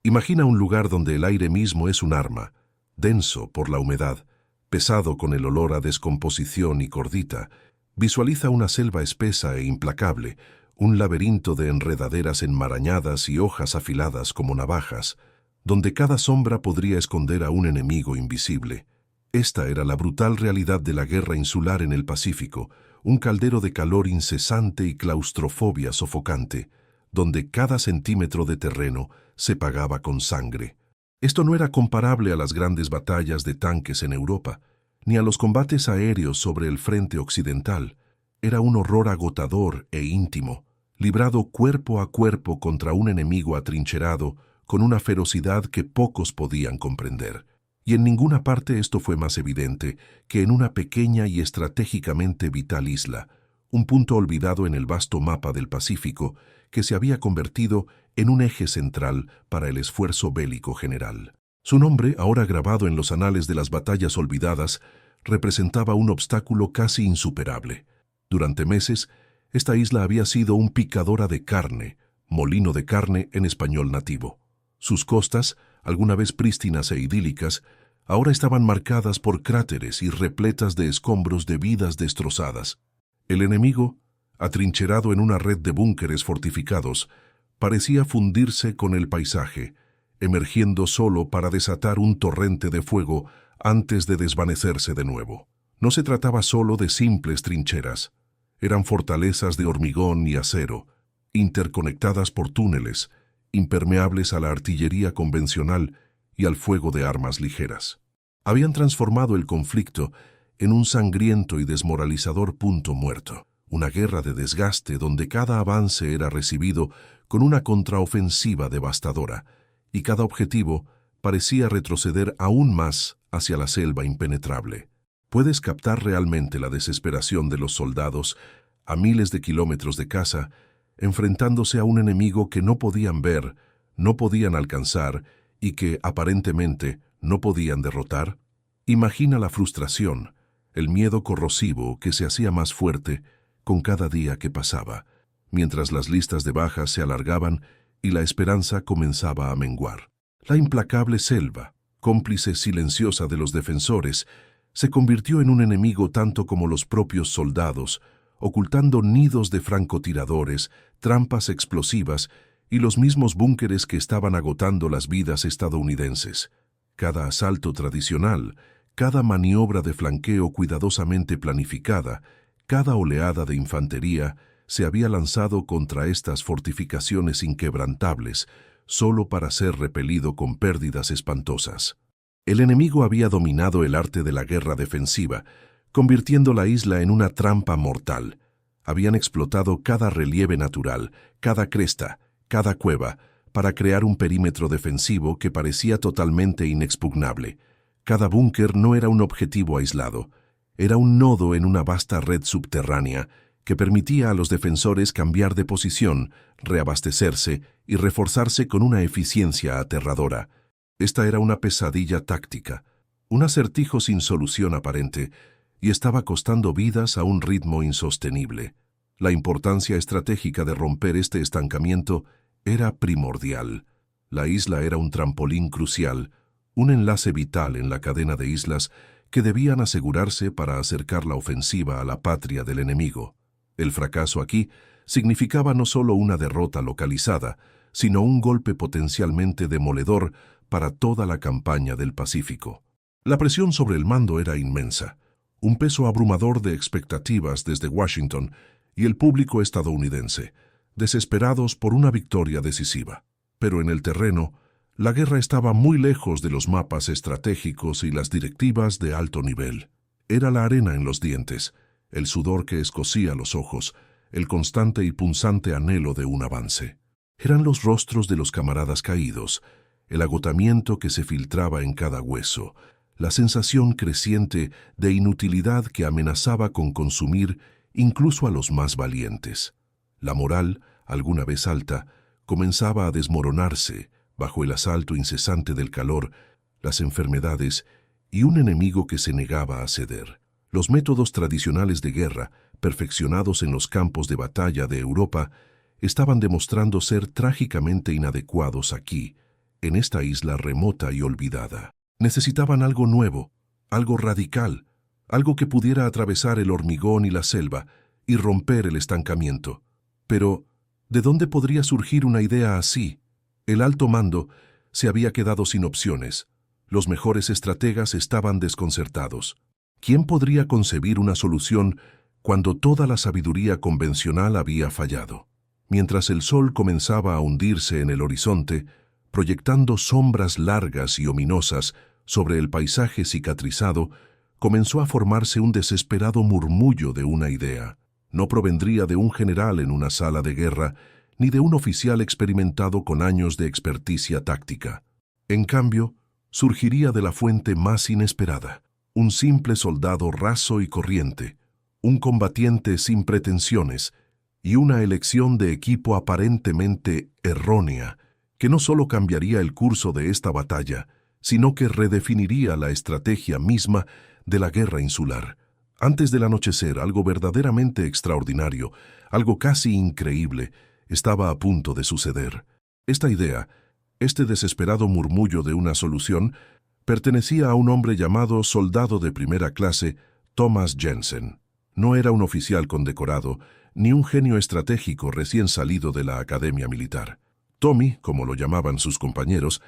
Imagina un lugar donde el aire mismo es un arma, denso por la humedad, pesado con el olor a descomposición y cordita. Visualiza una selva espesa e implacable, un laberinto de enredaderas enmarañadas y hojas afiladas como navajas, donde cada sombra podría esconder a un enemigo invisible. Esta era la brutal realidad de la guerra insular en el Pacífico, un caldero de calor incesante y claustrofobia sofocante, donde cada centímetro de terreno se pagaba con sangre. Esto no era comparable a las grandes batallas de tanques en Europa, ni a los combates aéreos sobre el frente occidental. Era un horror agotador e íntimo, librado cuerpo a cuerpo contra un enemigo atrincherado con una ferocidad que pocos podían comprender. Y en ninguna parte esto fue más evidente que en una pequeña y estratégicamente vital isla, un punto olvidado en el vasto mapa del Pacífico que se había convertido en un eje central para el esfuerzo bélico general. Su nombre, ahora grabado en los anales de las batallas olvidadas, representaba un obstáculo casi insuperable. Durante meses, esta isla había sido un picadora de carne, molino de carne en español nativo. Sus costas, alguna vez prístinas e idílicas, ahora estaban marcadas por cráteres y repletas de escombros de vidas destrozadas. El enemigo, atrincherado en una red de búnkeres fortificados, parecía fundirse con el paisaje, emergiendo solo para desatar un torrente de fuego antes de desvanecerse de nuevo. No se trataba solo de simples trincheras. Eran fortalezas de hormigón y acero, interconectadas por túneles, impermeables a la artillería convencional y al fuego de armas ligeras. Habían transformado el conflicto en un sangriento y desmoralizador punto muerto, una guerra de desgaste donde cada avance era recibido con una contraofensiva devastadora, y cada objetivo parecía retroceder aún más hacia la selva impenetrable. Puedes captar realmente la desesperación de los soldados a miles de kilómetros de casa, enfrentándose a un enemigo que no podían ver, no podían alcanzar y que, aparentemente, no podían derrotar. Imagina la frustración, el miedo corrosivo que se hacía más fuerte con cada día que pasaba, mientras las listas de bajas se alargaban y la esperanza comenzaba a menguar. La implacable selva, cómplice silenciosa de los defensores, se convirtió en un enemigo tanto como los propios soldados, ocultando nidos de francotiradores, trampas explosivas y los mismos búnkeres que estaban agotando las vidas estadounidenses. Cada asalto tradicional, cada maniobra de flanqueo cuidadosamente planificada, cada oleada de infantería se había lanzado contra estas fortificaciones inquebrantables, solo para ser repelido con pérdidas espantosas. El enemigo había dominado el arte de la guerra defensiva, convirtiendo la isla en una trampa mortal. Habían explotado cada relieve natural, cada cresta, cada cueva, para crear un perímetro defensivo que parecía totalmente inexpugnable. Cada búnker no era un objetivo aislado, era un nodo en una vasta red subterránea que permitía a los defensores cambiar de posición, reabastecerse y reforzarse con una eficiencia aterradora. Esta era una pesadilla táctica, un acertijo sin solución aparente, y estaba costando vidas a un ritmo insostenible. La importancia estratégica de romper este estancamiento era primordial. La isla era un trampolín crucial, un enlace vital en la cadena de islas que debían asegurarse para acercar la ofensiva a la patria del enemigo. El fracaso aquí significaba no solo una derrota localizada, sino un golpe potencialmente demoledor para toda la campaña del Pacífico. La presión sobre el mando era inmensa, un peso abrumador de expectativas desde Washington y el público estadounidense, desesperados por una victoria decisiva. Pero en el terreno, la guerra estaba muy lejos de los mapas estratégicos y las directivas de alto nivel. Era la arena en los dientes, el sudor que escocía los ojos, el constante y punzante anhelo de un avance. Eran los rostros de los camaradas caídos, el agotamiento que se filtraba en cada hueso, la sensación creciente de inutilidad que amenazaba con consumir incluso a los más valientes. La moral, alguna vez alta, comenzaba a desmoronarse bajo el asalto incesante del calor, las enfermedades y un enemigo que se negaba a ceder. Los métodos tradicionales de guerra, perfeccionados en los campos de batalla de Europa, estaban demostrando ser trágicamente inadecuados aquí, en esta isla remota y olvidada. Necesitaban algo nuevo, algo radical, algo que pudiera atravesar el hormigón y la selva y romper el estancamiento. Pero, ¿de dónde podría surgir una idea así? El alto mando se había quedado sin opciones. Los mejores estrategas estaban desconcertados. ¿Quién podría concebir una solución cuando toda la sabiduría convencional había fallado? Mientras el sol comenzaba a hundirse en el horizonte, proyectando sombras largas y ominosas sobre el paisaje cicatrizado, comenzó a formarse un desesperado murmullo de una idea. No provendría de un general en una sala de guerra, ni de un oficial experimentado con años de experticia táctica. En cambio, surgiría de la fuente más inesperada, un simple soldado raso y corriente, un combatiente sin pretensiones y una elección de equipo aparentemente errónea, que no solo cambiaría el curso de esta batalla, sino que redefiniría la estrategia misma de la guerra insular. Antes del anochecer, algo verdaderamente extraordinario, algo casi increíble, estaba a punto de suceder. Esta idea, este desesperado murmullo de una solución, pertenecía a un hombre llamado soldado de primera clase, Thomas Jensen. No era un oficial condecorado, ni un genio estratégico recién salido de la academia militar. Tommy, como lo llamaban sus compañeros,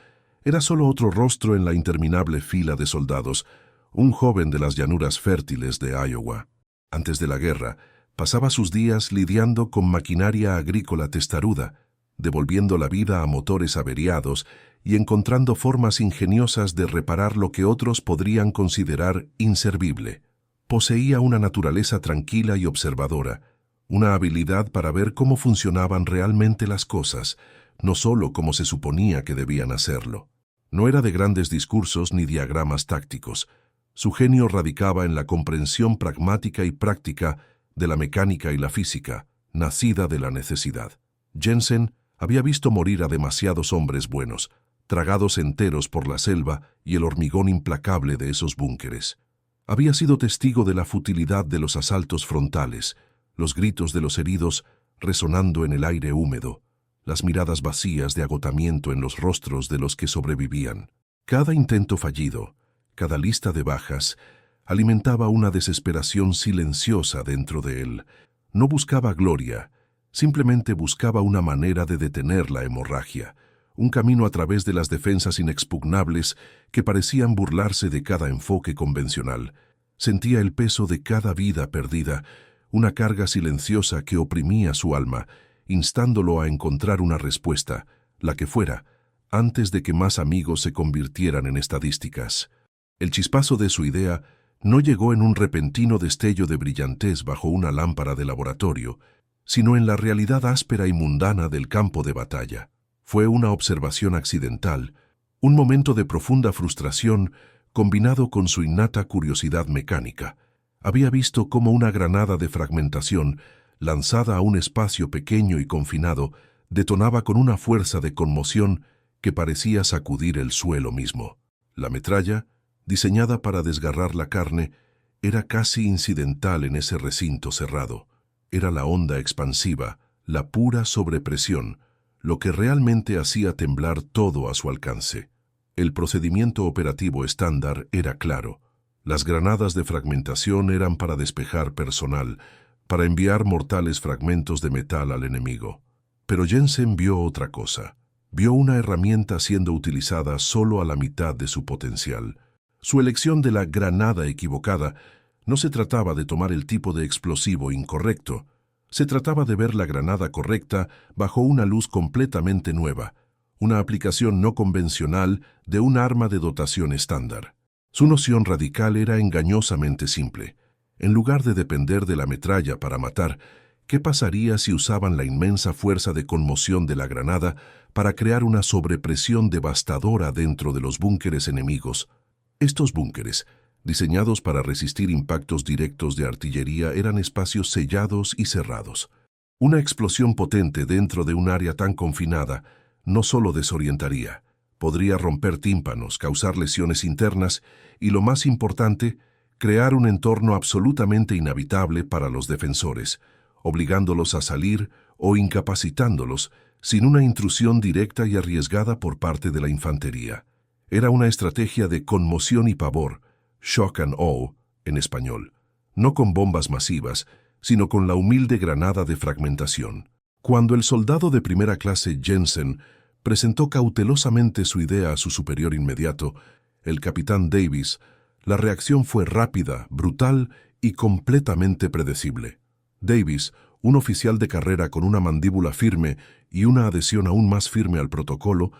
era solo otro rostro en la interminable fila de soldados, un joven de las llanuras fértiles de Iowa. Antes de la guerra, pasaba sus días lidiando con maquinaria agrícola testaruda, devolviendo la vida a motores averiados y encontrando formas ingeniosas de reparar lo que otros podrían considerar inservible. Poseía una naturaleza tranquila y observadora, una habilidad para ver cómo funcionaban realmente las cosas, no solo como se suponía que debían hacerlo. No era de grandes discursos ni diagramas tácticos. Su genio radicaba en la comprensión pragmática y práctica de la mecánica y la física, nacida de la necesidad. Jensen había visto morir a demasiados hombres buenos, tragados enteros por la selva y el hormigón implacable de esos búnkeres. Había sido testigo de la futilidad de los asaltos frontales, los gritos de los heridos resonando en el aire húmedo, las miradas vacías de agotamiento en los rostros de los que sobrevivían. Cada intento fallido, cada lista de bajas, alimentaba una desesperación silenciosa dentro de él. No buscaba gloria, simplemente buscaba una manera de detener la hemorragia, un camino a través de las defensas inexpugnables que parecían burlarse de cada enfoque convencional. Sentía el peso de cada vida perdida, una carga silenciosa que oprimía su alma, instándolo a encontrar una respuesta, la que fuera, antes de que más amigos se convirtieran en estadísticas. El chispazo de su idea no llegó en un repentino destello de brillantez bajo una lámpara de laboratorio, sino en la realidad áspera y mundana del campo de batalla. Fue una observación accidental, un momento de profunda frustración combinado con su innata curiosidad mecánica. Había visto cómo una granada de fragmentación, lanzada a un espacio pequeño y confinado, detonaba con una fuerza de conmoción que parecía sacudir el suelo mismo. La metralla, diseñada para desgarrar la carne, era casi incidental en ese recinto cerrado. Era la onda expansiva, la pura sobrepresión, lo que realmente hacía temblar todo a su alcance. El procedimiento operativo estándar era claro. Las granadas de fragmentación eran para despejar personal, para enviar mortales fragmentos de metal al enemigo. Pero Jensen vio otra cosa. Vio una herramienta siendo utilizada solo a la mitad de su potencial. Su elección de la granada equivocada no se trataba de tomar el tipo de explosivo incorrecto. Se trataba de ver la granada correcta bajo una luz completamente nueva, una aplicación no convencional de un arma de dotación estándar. Su noción radical era engañosamente simple. En lugar de depender de la metralla para matar, ¿qué pasaría si usaban la inmensa fuerza de conmoción de la granada para crear una sobrepresión devastadora dentro de los búnkeres enemigos? Estos búnkeres, diseñados para resistir impactos directos de artillería, eran espacios sellados y cerrados. Una explosión potente dentro de un área tan confinada no solo desorientaría, podría romper tímpanos, causar lesiones internas y, lo más importante, crear un entorno absolutamente inhabitable para los defensores, obligándolos a salir o incapacitándolos sin una intrusión directa y arriesgada por parte de la infantería. Era una estrategia de conmoción y pavor, shock and awe, en español, no con bombas masivas, sino con la humilde granada de fragmentación. Cuando el soldado de primera clase Jensen presentó cautelosamente su idea a su superior inmediato, el capitán Davis, la reacción fue rápida, brutal y completamente predecible. Davis, un oficial de carrera con una mandíbula firme y una adhesión aún más firme al protocolo,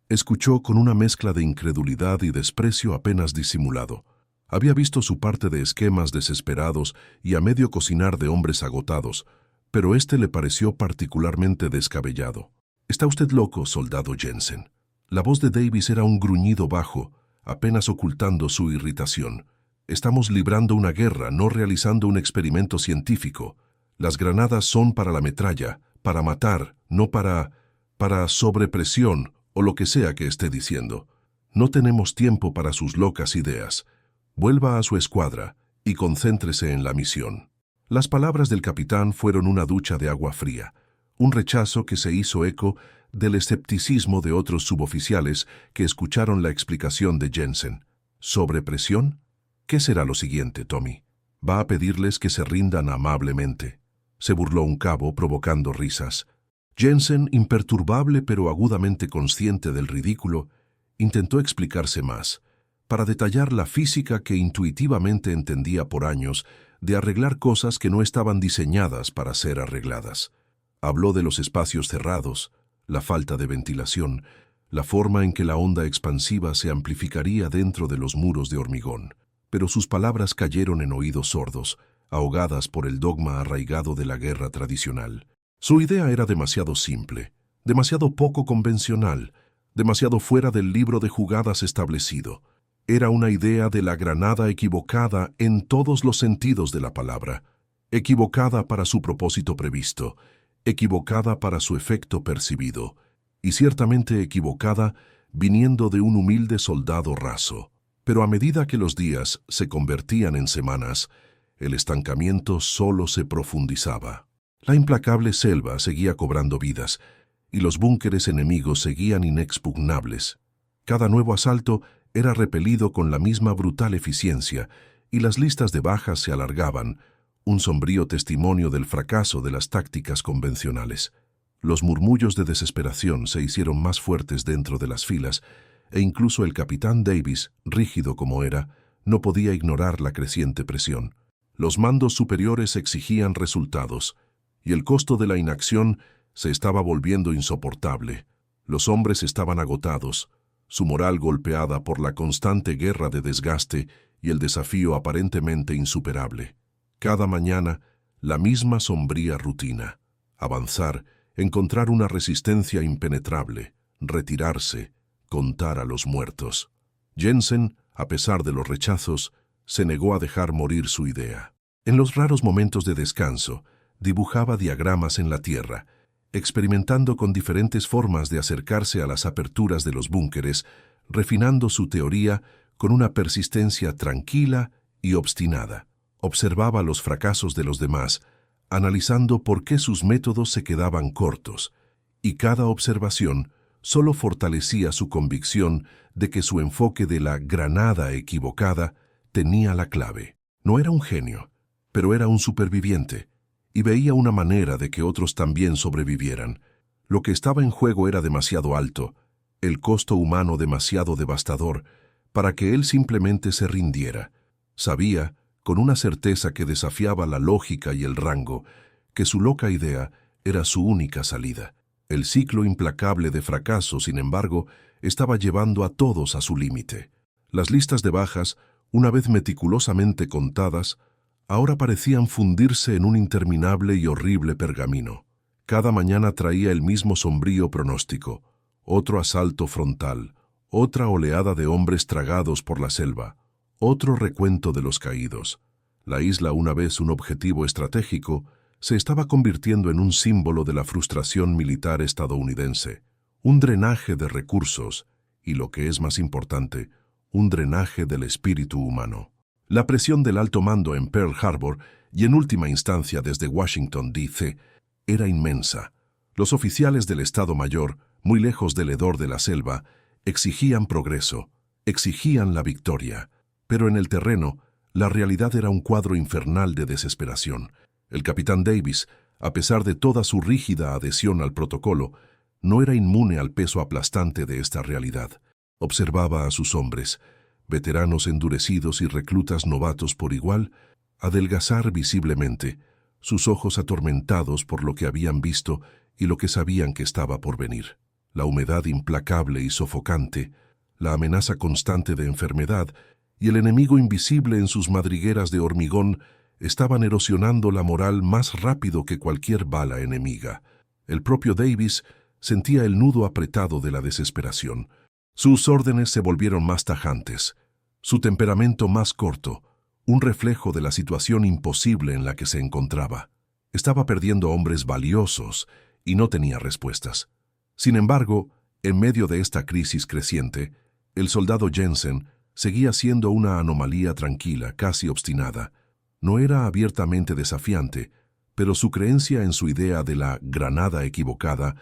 escuchó con una mezcla de incredulidad y desprecio apenas disimulado. Había visto su parte de esquemas desesperados y a medio cocinar de hombres agotados, pero este le pareció particularmente descabellado. «Está usted loco, soldado Jensen». La voz de Davis era un gruñido bajo, apenas ocultando su irritación. «Estamos librando una guerra, no realizando un experimento científico. Las granadas son para la metralla, para matar, no para sobrepresión o lo que sea que esté diciendo. No tenemos tiempo para sus locas ideas. Vuelva a su escuadra y concéntrese en la misión». Las palabras del capitán fueron una ducha de agua fría, un rechazo que se hizo eco del escepticismo de otros suboficiales que escucharon la explicación de Jensen. ¿Sobrepresión? ¿Qué será lo siguiente, Tommy? ¿Va a pedirles que se rindan amablemente? Se burló un cabo, provocando risas. Jensen, imperturbable pero agudamente consciente del ridículo, intentó explicarse más, para detallar la física que intuitivamente entendía por años de arreglar cosas que no estaban diseñadas para ser arregladas. Habló de los espacios cerrados, la falta de ventilación, la forma en que la onda expansiva se amplificaría dentro de los muros de hormigón. Pero sus palabras cayeron en oídos sordos, ahogadas por el dogma arraigado de la guerra tradicional. Su idea era demasiado simple, demasiado poco convencional, demasiado fuera del libro de jugadas establecido. Era una idea de la granada equivocada en todos los sentidos de la palabra, equivocada para su propósito previsto, equivocada para su efecto percibido, y ciertamente equivocada viniendo de un humilde soldado raso. Pero a medida que los días se convertían en semanas, el estancamiento solo se profundizaba. La implacable selva seguía cobrando vidas, y los búnkeres enemigos seguían inexpugnables. Cada nuevo asalto era repelido con la misma brutal eficiencia, y las listas de bajas se alargaban, un sombrío testimonio del fracaso de las tácticas convencionales. Los murmullos de desesperación se hicieron más fuertes dentro de las filas, e incluso el capitán Davis, rígido como era, no podía ignorar la creciente presión. Los mandos superiores exigían resultados, y el costo de la inacción se estaba volviendo insoportable. Los hombres estaban agotados, su moral golpeada por la constante guerra de desgaste y el desafío aparentemente insuperable. Cada mañana, la misma sombría rutina. Avanzar, encontrar una resistencia impenetrable, retirarse, contar a los muertos. Jensen, a pesar de los rechazos, se negó a dejar morir su idea. En los raros momentos de descanso, dibujaba diagramas en la tierra, experimentando con diferentes formas de acercarse a las aperturas de los búnkeres, refinando su teoría con una persistencia tranquila y obstinada. Observaba los fracasos de los demás, analizando por qué sus métodos se quedaban cortos, y cada observación solo fortalecía su convicción de que su enfoque de la granada equivocada tenía la clave. No era un genio, pero era un superviviente, y veía una manera de que otros también sobrevivieran. Lo que estaba en juego era demasiado alto, el costo humano demasiado devastador, para que él simplemente se rindiera. Sabía, con una certeza que desafiaba la lógica y el rango, que su loca idea era su única salida. El ciclo implacable de fracaso, sin embargo, estaba llevando a todos a su límite. Las listas de bajas, una vez meticulosamente contadas, ahora parecían fundirse en un interminable y horrible pergamino. Cada mañana traía el mismo sombrío pronóstico, otro asalto frontal, otra oleada de hombres tragados por la selva, otro recuento de los caídos. La isla, una vez un objetivo estratégico, se estaba convirtiendo en un símbolo de la frustración militar estadounidense, un drenaje de recursos y, lo que es más importante, un drenaje del espíritu humano. La presión del alto mando en Pearl Harbor y en última instancia desde Washington, D.C., era inmensa. Los oficiales del Estado Mayor, muy lejos del hedor de la selva, exigían progreso, exigían la victoria. Pero en el terreno, la realidad era un cuadro infernal de desesperación. El capitán Davis, a pesar de toda su rígida adhesión al protocolo, no era inmune al peso aplastante de esta realidad. Observaba a sus hombres, veteranos endurecidos y reclutas novatos por igual, adelgazar visiblemente, sus ojos atormentados por lo que habían visto y lo que sabían que estaba por venir. La humedad implacable y sofocante, la amenaza constante de enfermedad y el enemigo invisible en sus madrigueras de hormigón estaban erosionando la moral más rápido que cualquier bala enemiga. El propio Davis sentía el nudo apretado de la desesperación. Sus órdenes se volvieron más tajantes, su temperamento más corto, un reflejo de la situación imposible en la que se encontraba. Estaba perdiendo hombres valiosos y no tenía respuestas. Sin embargo, en medio de esta crisis creciente, el soldado Jensen seguía siendo una anomalía tranquila, casi obstinada. No era abiertamente desafiante, pero su creencia en su idea de la granada equivocada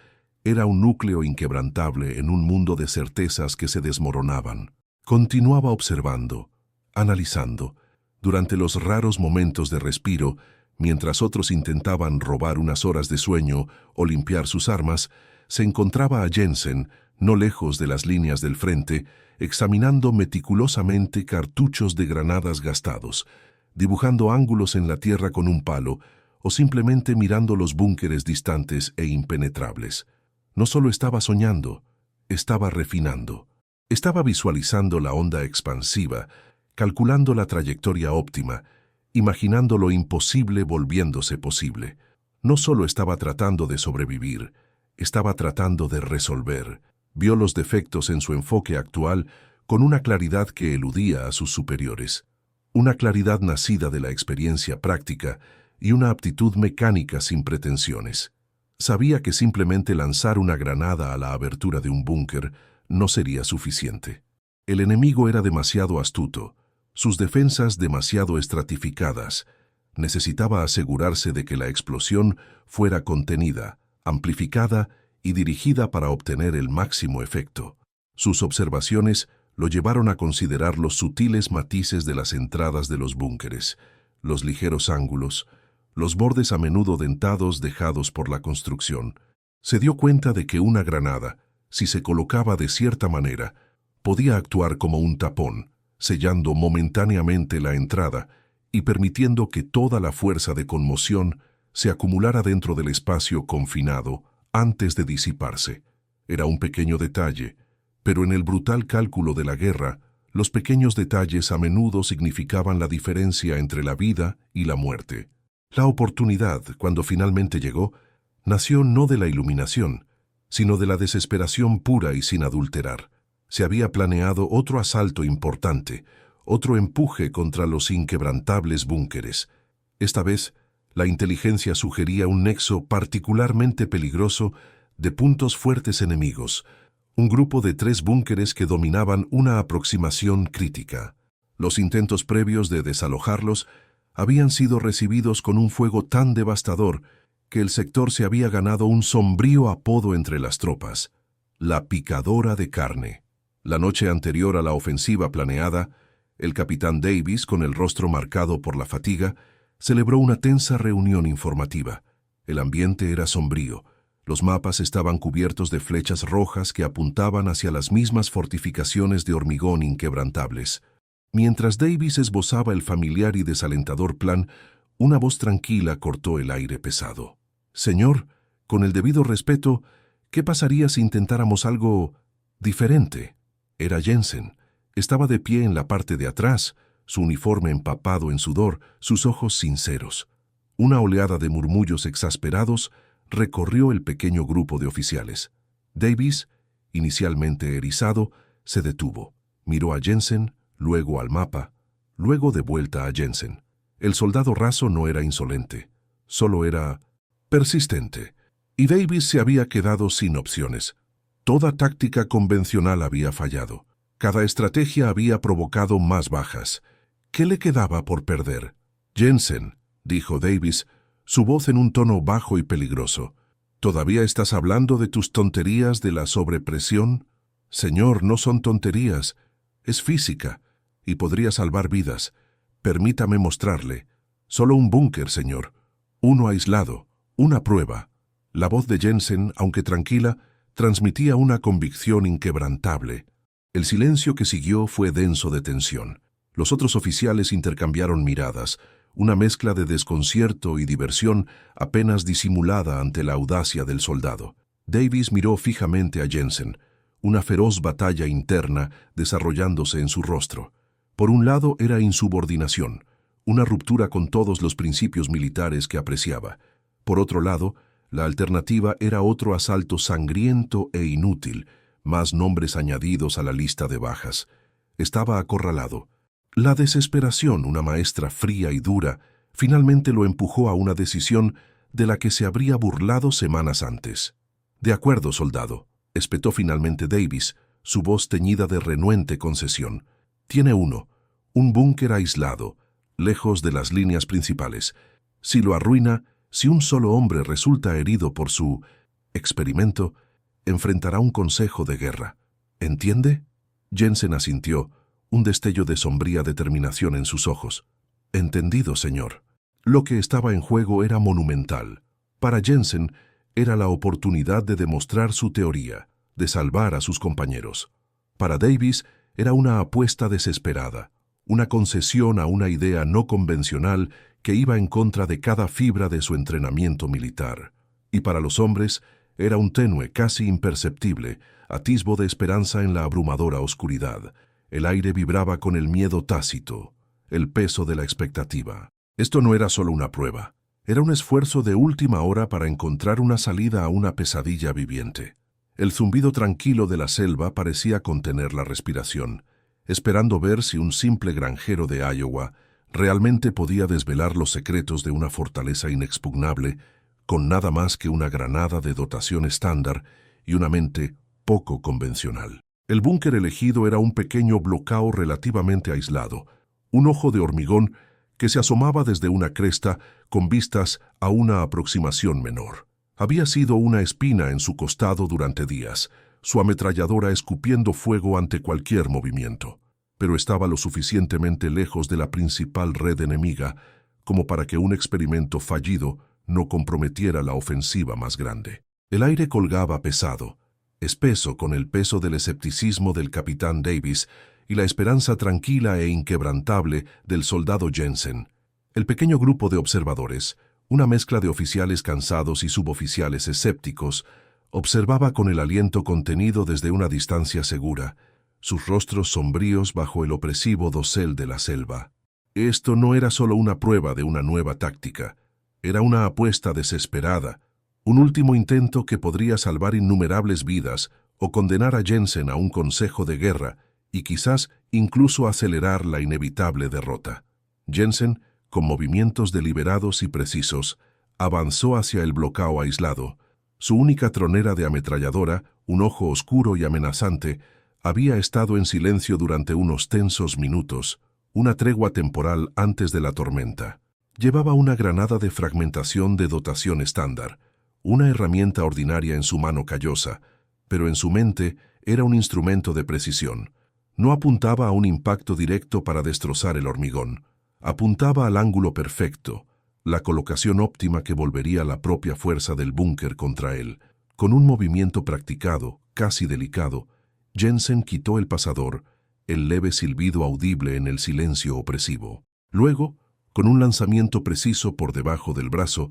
era un núcleo inquebrantable en un mundo de certezas que se desmoronaban. Continuaba observando, analizando, durante los raros momentos de respiro, mientras otros intentaban robar unas horas de sueño o limpiar sus armas, se encontraba a Jensen, no lejos de las líneas del frente, examinando meticulosamente cartuchos de granadas gastados, dibujando ángulos en la tierra con un palo o simplemente mirando los búnkeres distantes e impenetrables. No solo estaba soñando, estaba refinando. Estaba visualizando la onda expansiva, calculando la trayectoria óptima, imaginando lo imposible volviéndose posible. No solo estaba tratando de sobrevivir, estaba tratando de resolver. Vio los defectos en su enfoque actual con una claridad que eludía a sus superiores. Una claridad nacida de la experiencia práctica y una aptitud mecánica sin pretensiones. Sabía que simplemente lanzar una granada a la abertura de un búnker no sería suficiente. El enemigo era demasiado astuto, sus defensas demasiado estratificadas. Necesitaba asegurarse de que la explosión fuera contenida, amplificada y dirigida para obtener el máximo efecto. Sus observaciones lo llevaron a considerar los sutiles matices de las entradas de los búnkeres, los ligeros ángulos, los bordes a menudo dentados dejados por la construcción. Se dio cuenta de que una granada, si se colocaba de cierta manera, podía actuar como un tapón, sellando momentáneamente la entrada y permitiendo que toda la fuerza de conmoción se acumulara dentro del espacio confinado antes de disiparse. Era un pequeño detalle, pero en el brutal cálculo de la guerra, los pequeños detalles a menudo significaban la diferencia entre la vida y la muerte. La oportunidad, cuando finalmente llegó, nació no de la iluminación, sino de la desesperación pura y sin adulterar. Se había planeado otro asalto importante, otro empuje contra los inquebrantables búnkeres. Esta vez, la inteligencia sugería un nexo particularmente peligroso de puntos fuertes enemigos, un grupo de 3 búnkeres que dominaban una aproximación crítica. Los intentos previos de desalojarlos habían sido recibidos con un fuego tan devastador que el sector se había ganado un sombrío apodo entre las tropas, la picadora de carne. La noche anterior a la ofensiva planeada, el capitán Davis, con el rostro marcado por la fatiga, celebró una tensa reunión informativa. El ambiente era sombrío. Los mapas estaban cubiertos de flechas rojas que apuntaban hacia las mismas fortificaciones de hormigón inquebrantables. Mientras Davis esbozaba el familiar y desalentador plan, una voz tranquila cortó el aire pesado. «Señor, con el debido respeto, ¿qué pasaría si intentáramos algo diferente?» Era Jensen. Estaba de pie en la parte de atrás, su uniforme empapado en sudor, sus ojos sinceros. Una oleada de murmullos exasperados recorrió el pequeño grupo de oficiales. Davis, inicialmente erizado, se detuvo. Miró a Jensen, luego al mapa, luego de vuelta a Jensen. El soldado raso no era insolente, solo era persistente. Y Davis se había quedado sin opciones. Toda táctica convencional había fallado. Cada estrategia había provocado más bajas. ¿Qué le quedaba por perder? «Jensen», dijo Davis, su voz en un tono bajo y peligroso. ¿Todavía estás hablando de tus tonterías de la sobrepresión? Señor, no son tonterías, es física, y podría salvar vidas. Permítame mostrarle. Solo un búnker, señor. Uno aislado, una prueba. La voz de Jensen, aunque tranquila, transmitía una convicción inquebrantable. El silencio que siguió fue denso de tensión. Los otros oficiales intercambiaron miradas, una mezcla de desconcierto y diversión apenas disimulada ante la audacia del soldado. Davis miró fijamente a Jensen, una feroz batalla interna desarrollándose en su rostro. Por un lado era insubordinación, una ruptura con todos los principios militares que apreciaba. Por otro lado, la alternativa era otro asalto sangriento e inútil, más nombres añadidos a la lista de bajas. Estaba acorralado. La desesperación, una maestra fría y dura, finalmente lo empujó a una decisión de la que se habría burlado semanas antes. «De acuerdo, soldado», espetó finalmente Davis, su voz teñida de renuente concesión. «Tiene uno, un búnker aislado, lejos de las líneas principales. Si lo arruina, si un solo hombre resulta herido por su experimento, enfrentará un consejo de guerra. ¿Entiende?» Jensen asintió, un destello de sombría determinación en sus ojos. «Entendido, señor». Lo que estaba en juego era monumental. Para Jensen era la oportunidad de demostrar su teoría, de salvar a sus compañeros. Para Davis era una apuesta desesperada, una concesión a una idea no convencional que iba en contra de cada fibra de su entrenamiento militar. Y para los hombres era un tenue, casi imperceptible, atisbo de esperanza en la abrumadora oscuridad. El aire vibraba con el miedo tácito, el peso de la expectativa. Esto no era solo una prueba, era un esfuerzo de última hora para encontrar una salida a una pesadilla viviente. El zumbido tranquilo de la selva parecía contener la respiración, esperando ver si un simple granjero de Iowa realmente podía desvelar los secretos de una fortaleza inexpugnable con nada más que una granada de dotación estándar y una mente poco convencional. El búnker elegido era un pequeño bloqueo relativamente aislado, un ojo de hormigón que se asomaba desde una cresta con vistas a una aproximación menor. Había sido una espina en su costado durante días, su ametralladora escupiendo fuego ante cualquier movimiento, pero estaba lo suficientemente lejos de la principal red enemiga como para que un experimento fallido no comprometiera la ofensiva más grande. El aire colgaba pesado, espeso con el peso del escepticismo del capitán Davis y la esperanza tranquila e inquebrantable del soldado Jensen. El pequeño grupo de observadores, una mezcla de oficiales cansados y suboficiales escépticos, observaba con el aliento contenido desde una distancia segura, sus rostros sombríos bajo el opresivo dosel de la selva. Esto no era solo una prueba de una nueva táctica, era una apuesta desesperada, un último intento que podría salvar innumerables vidas o condenar a Jensen a un consejo de guerra y quizás incluso acelerar la inevitable derrota. Jensen, con movimientos deliberados y precisos, avanzó hacia el bloqueo aislado. Su única tronera de ametralladora, un ojo oscuro y amenazante, había estado en silencio durante unos tensos minutos, una tregua temporal antes de la tormenta. Llevaba una granada de fragmentación de dotación estándar, una herramienta ordinaria en su mano callosa, pero en su mente era un instrumento de precisión. No apuntaba a un impacto directo para destrozar el hormigón. Apuntaba al ángulo perfecto, la colocación óptima que volvería la propia fuerza del búnker contra él. Con un movimiento practicado, casi delicado, Jensen quitó el pasador, el leve silbido audible en el silencio opresivo. Luego, con un lanzamiento preciso por debajo del brazo,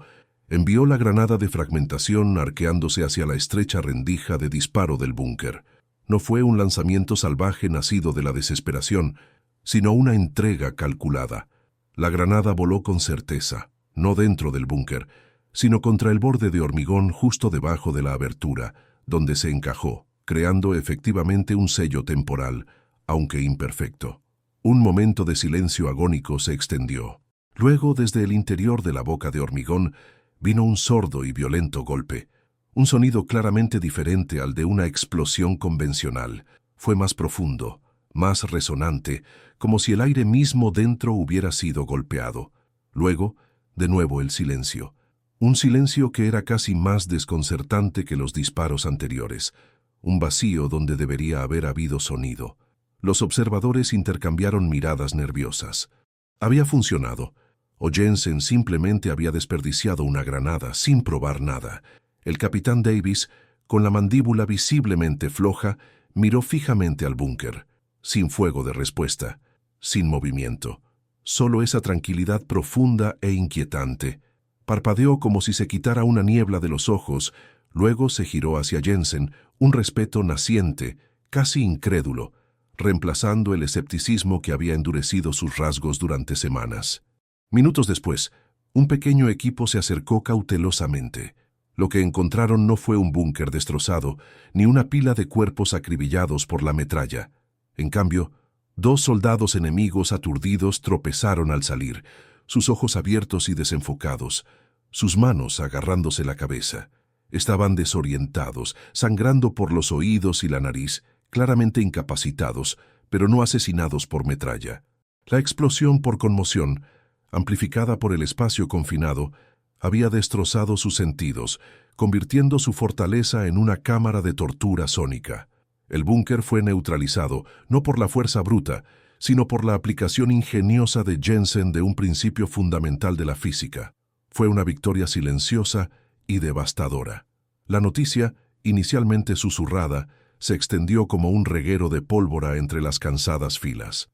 envió la granada de fragmentación arqueándose hacia la estrecha rendija de disparo del búnker. No fue un lanzamiento salvaje nacido de la desesperación, sino una entrega calculada. La granada voló con certeza, no dentro del búnker, sino contra el borde de hormigón justo debajo de la abertura, donde se encajó, creando efectivamente un sello temporal, aunque imperfecto. Un momento de silencio agónico se extendió. Luego, desde el interior de la boca de hormigón, vino un sordo y violento golpe. Un sonido claramente diferente al de una explosión convencional. Fue más profundo, más resonante, como si el aire mismo dentro hubiera sido golpeado. Luego, de nuevo el silencio. Un silencio que era casi más desconcertante que los disparos anteriores. Un vacío donde debería haber habido sonido. Los observadores intercambiaron miradas nerviosas. Había funcionado. O Jensen simplemente había desperdiciado una granada sin probar nada. El capitán Davis, con la mandíbula visiblemente floja, miró fijamente al búnker, sin fuego de respuesta, sin movimiento. Solo esa tranquilidad profunda e inquietante. Parpadeó como si se quitara una niebla de los ojos, luego se giró hacia Jensen, un respeto naciente, casi incrédulo, reemplazando el escepticismo que había endurecido sus rasgos durante semanas. Minutos después, un pequeño equipo se acercó cautelosamente. Lo que encontraron no fue un búnker destrozado, ni una pila de cuerpos acribillados por la metralla. En cambio, 2 soldados enemigos aturdidos tropezaron al salir, sus ojos abiertos y desenfocados, sus manos agarrándose la cabeza. Estaban desorientados, sangrando por los oídos y la nariz, claramente incapacitados, pero no asesinados por metralla. La explosión por conmoción, amplificada por el espacio confinado, había destrozado sus sentidos, convirtiendo su fortaleza en una cámara de tortura sónica. El búnker fue neutralizado, no por la fuerza bruta, sino por la aplicación ingeniosa de Jensen de un principio fundamental de la física. Fue una victoria silenciosa y devastadora. La noticia, inicialmente susurrada, se extendió como un reguero de pólvora entre las cansadas filas.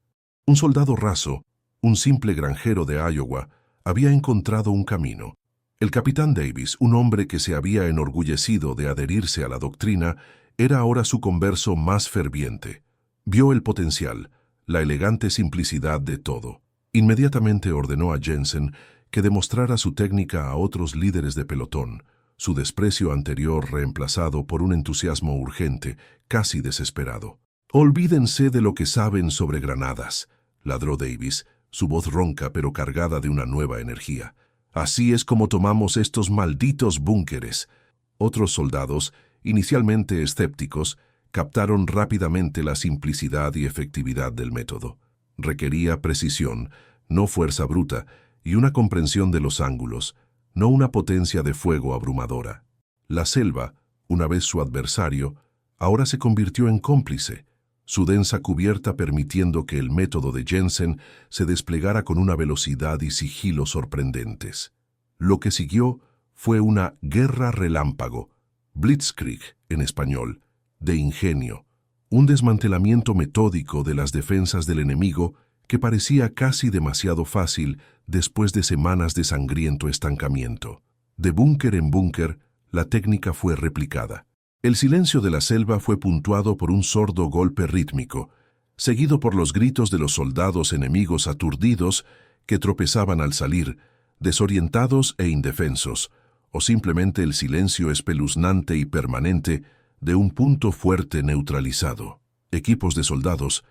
Un soldado raso, un simple granjero de Iowa, había encontrado un camino. El capitán Davis, un hombre que se había enorgullecido de adherirse a la doctrina, era ahora su converso más ferviente. Vio el potencial, la elegante simplicidad de todo. Inmediatamente ordenó a Jensen que demostrara su técnica a otros líderes de pelotón, su desprecio anterior reemplazado por un entusiasmo urgente, casi desesperado. «Olvídense de lo que saben sobre granadas», ladró Davis, su voz ronca pero cargada de una nueva energía. «Así es como tomamos estos malditos búnkeres». Otros soldados, inicialmente escépticos, captaron rápidamente la simplicidad y efectividad del método. Requería precisión, no fuerza bruta, y una comprensión de los ángulos, no una potencia de fuego abrumadora. La selva, una vez su adversario, ahora se convirtió en cómplice, su densa cubierta permitiendo que el método de Jensen se desplegara con una velocidad y sigilo sorprendentes. Lo que siguió fue una guerra relámpago, blitzkrieg en español, de ingenio, un desmantelamiento metódico de las defensas del enemigo que parecía casi demasiado fácil después de semanas de sangriento estancamiento. De búnker en búnker, la técnica fue replicada. El silencio de la selva fue puntuado por un sordo golpe rítmico, seguido por los gritos de los soldados enemigos aturdidos que tropezaban al salir, desorientados e indefensos, o simplemente el silencio espeluznante y permanente de un punto fuerte neutralizado. Equipos de soldados,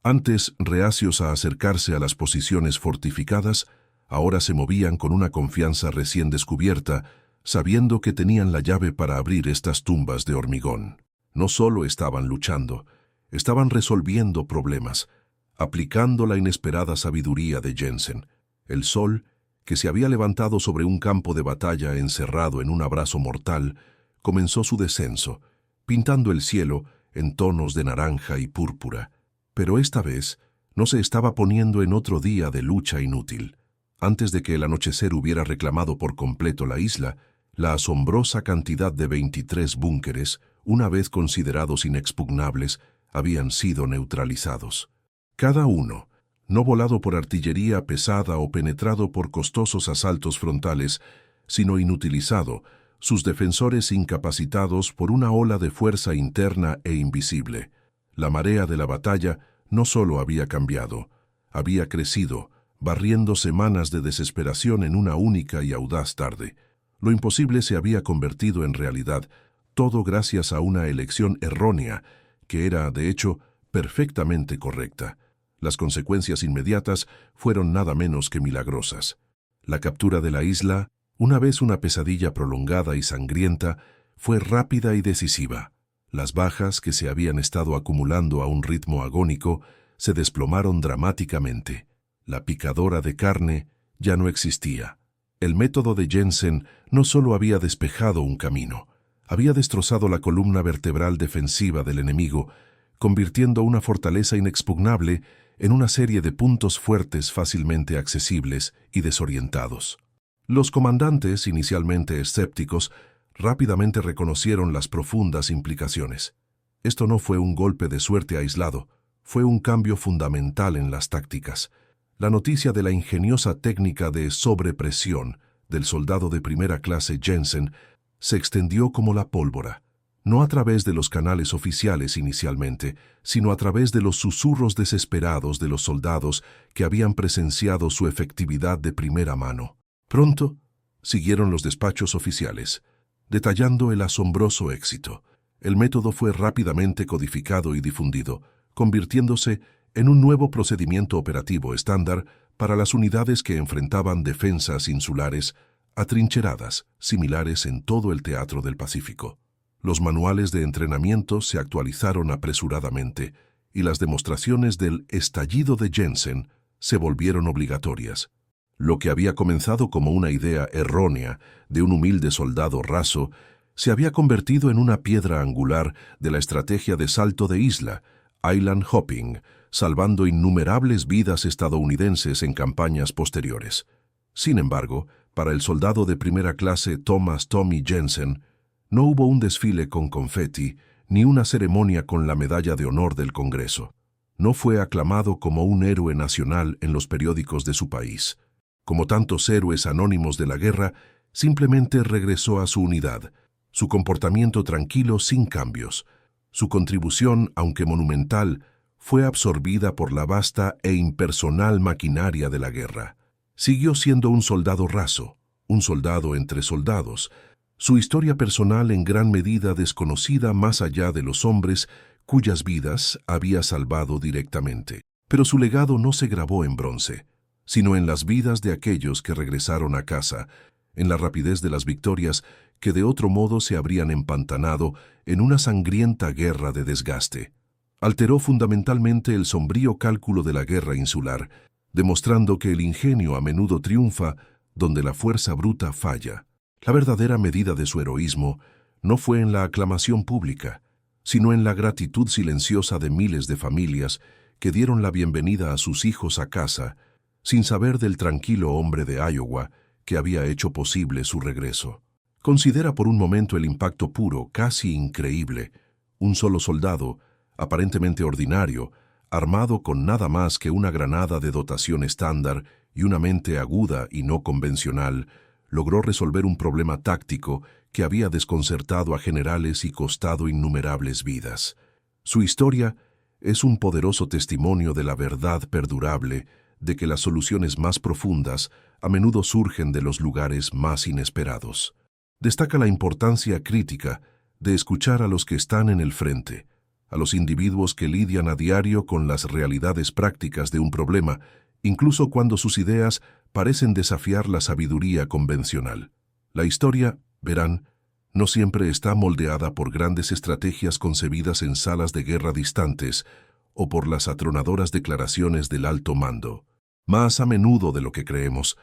antes reacios a acercarse a las posiciones fortificadas, ahora se movían con una confianza recién descubierta, sabiendo que tenían la llave para abrir estas tumbas de hormigón. No solo estaban luchando, estaban resolviendo problemas, aplicando la inesperada sabiduría de Jensen. El sol, que se había levantado sobre un campo de batalla encerrado en un abrazo mortal, comenzó su descenso, pintando el cielo en tonos de naranja y púrpura. Pero esta vez no se estaba poniendo en otro día de lucha inútil. Antes de que el anochecer hubiera reclamado por completo la isla, la asombrosa cantidad de 23 búnkeres, una vez considerados inexpugnables, habían sido neutralizados. Cada uno, no volado por artillería pesada o penetrado por costosos asaltos frontales, sino inutilizado, sus defensores incapacitados por una ola de fuerza interna e invisible. La marea de la batalla no solo había cambiado, había crecido, barriendo semanas de desesperación en una única y audaz tarde. Lo imposible se había convertido en realidad, todo gracias a una elección errónea, que era, de hecho, perfectamente correcta. Las consecuencias inmediatas fueron nada menos que milagrosas. La captura de la isla, una vez una pesadilla prolongada y sangrienta, fue rápida y decisiva. Las bajas que se habían estado acumulando a un ritmo agónico se desplomaron dramáticamente. La picadora de carne ya no existía. El método de Jensen no solo había despejado un camino, había destrozado la columna vertebral defensiva del enemigo, convirtiendo una fortaleza inexpugnable en una serie de puntos fuertes fácilmente accesibles y desorientados. Los comandantes, inicialmente escépticos, rápidamente reconocieron las profundas implicaciones. Esto no fue un golpe de suerte aislado, fue un cambio fundamental en las tácticas. La noticia de la ingeniosa técnica de sobrepresión del soldado de primera clase Jensen se extendió como la pólvora, no a través de los canales oficiales inicialmente, sino a través de los susurros desesperados de los soldados que habían presenciado su efectividad de primera mano. Pronto, siguieron los despachos oficiales, detallando el asombroso éxito. El método fue rápidamente codificado y difundido, convirtiéndose en un nuevo procedimiento operativo estándar para las unidades que enfrentaban defensas insulares atrincheradas, similares en todo el teatro del Pacífico. Los manuales de entrenamiento se actualizaron apresuradamente y las demostraciones del estallido de Jensen se volvieron obligatorias. Lo que había comenzado como una idea errónea de un humilde soldado raso se había convertido en una piedra angular de la estrategia de salto de isla, island hopping, salvando innumerables vidas estadounidenses en campañas posteriores. Sin embargo, para el soldado de primera clase Thomas Tommy Jensen, no hubo un desfile con confeti ni una ceremonia con la medalla de honor del Congreso. No fue aclamado como un héroe nacional en los periódicos de su país. Como tantos héroes anónimos de la guerra, simplemente regresó a su unidad, su comportamiento tranquilo sin cambios. Su contribución, aunque monumental, fue absorbida por la vasta e impersonal maquinaria de la guerra. Siguió siendo un soldado raso, un soldado entre soldados, su historia personal en gran medida desconocida más allá de los hombres cuyas vidas había salvado directamente. Pero su legado no se grabó en bronce, sino en las vidas de aquellos que regresaron a casa, en la rapidez de las victorias que de otro modo se habrían empantanado en una sangrienta guerra de desgaste. Alteró fundamentalmente el sombrío cálculo de la guerra insular, demostrando que el ingenio a menudo triunfa donde la fuerza bruta falla. La verdadera medida de su heroísmo no fue en la aclamación pública, sino en la gratitud silenciosa de miles de familias que dieron la bienvenida a sus hijos a casa, sin saber del tranquilo hombre de Iowa que había hecho posible su regreso. Considera por un momento el impacto puro, casi increíble. Un solo soldado, aparentemente ordinario, armado con nada más que una granada de dotación estándar y una mente aguda y no convencional, logró resolver un problema táctico que había desconcertado a generales y costado innumerables vidas. Su historia es un poderoso testimonio de la verdad perdurable de que las soluciones más profundas a menudo surgen de los lugares más inesperados. Destaca la importancia crítica de escuchar a los que están en el frente, a los individuos que lidian a diario con las realidades prácticas de un problema, incluso cuando sus ideas parecen desafiar la sabiduría convencional. La historia, verán, no siempre está moldeada por grandes estrategias concebidas en salas de guerra distantes o por las atronadoras declaraciones del alto mando. Más a menudo de lo que creemos,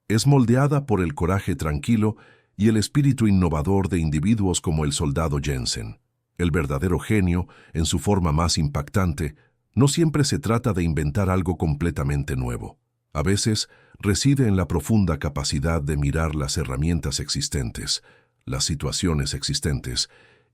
es moldeada por el coraje tranquilo y el espíritu innovador de individuos como el soldado Jensen. El verdadero genio, en su forma más impactante, no siempre se trata de inventar algo completamente nuevo. A veces reside en la profunda capacidad de mirar las herramientas existentes, las situaciones existentes,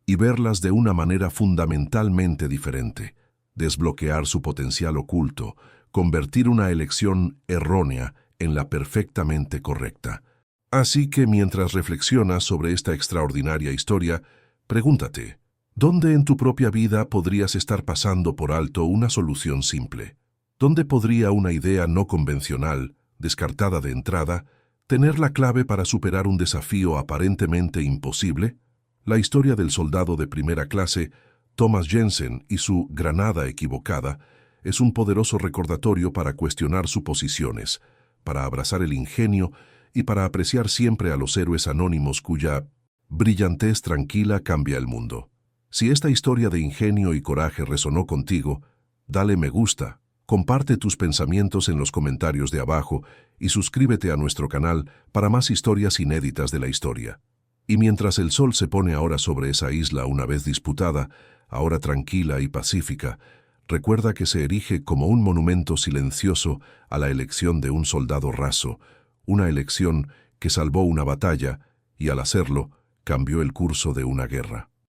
y verlas de una manera fundamentalmente diferente, desbloquear su potencial oculto, convertir una elección errónea en la perfectamente correcta. Así que mientras reflexionas sobre esta extraordinaria historia, pregúntate, ¿dónde en tu propia vida podrías estar pasando por alto una solución simple? ¿Dónde podría una idea no convencional, descartada de entrada, tener la clave para superar un desafío aparentemente imposible? La historia del soldado de primera clase, Thomas Jensen, y su granada equivocada, es un poderoso recordatorio para cuestionar suposiciones, para abrazar el ingenio y para apreciar siempre a los héroes anónimos cuya brillantez tranquila cambia el mundo. Si esta historia de ingenio y coraje resonó contigo, dale me gusta, Comparte tus pensamientos en los comentarios de abajo y suscríbete a nuestro canal para más historias inéditas de la historia. Y mientras el sol se pone ahora sobre esa isla una vez disputada, ahora tranquila y pacífica, recuerda que se erige como un monumento silencioso a la elección de un soldado raso, una elección que salvó una batalla y al hacerlo cambió el curso de una guerra.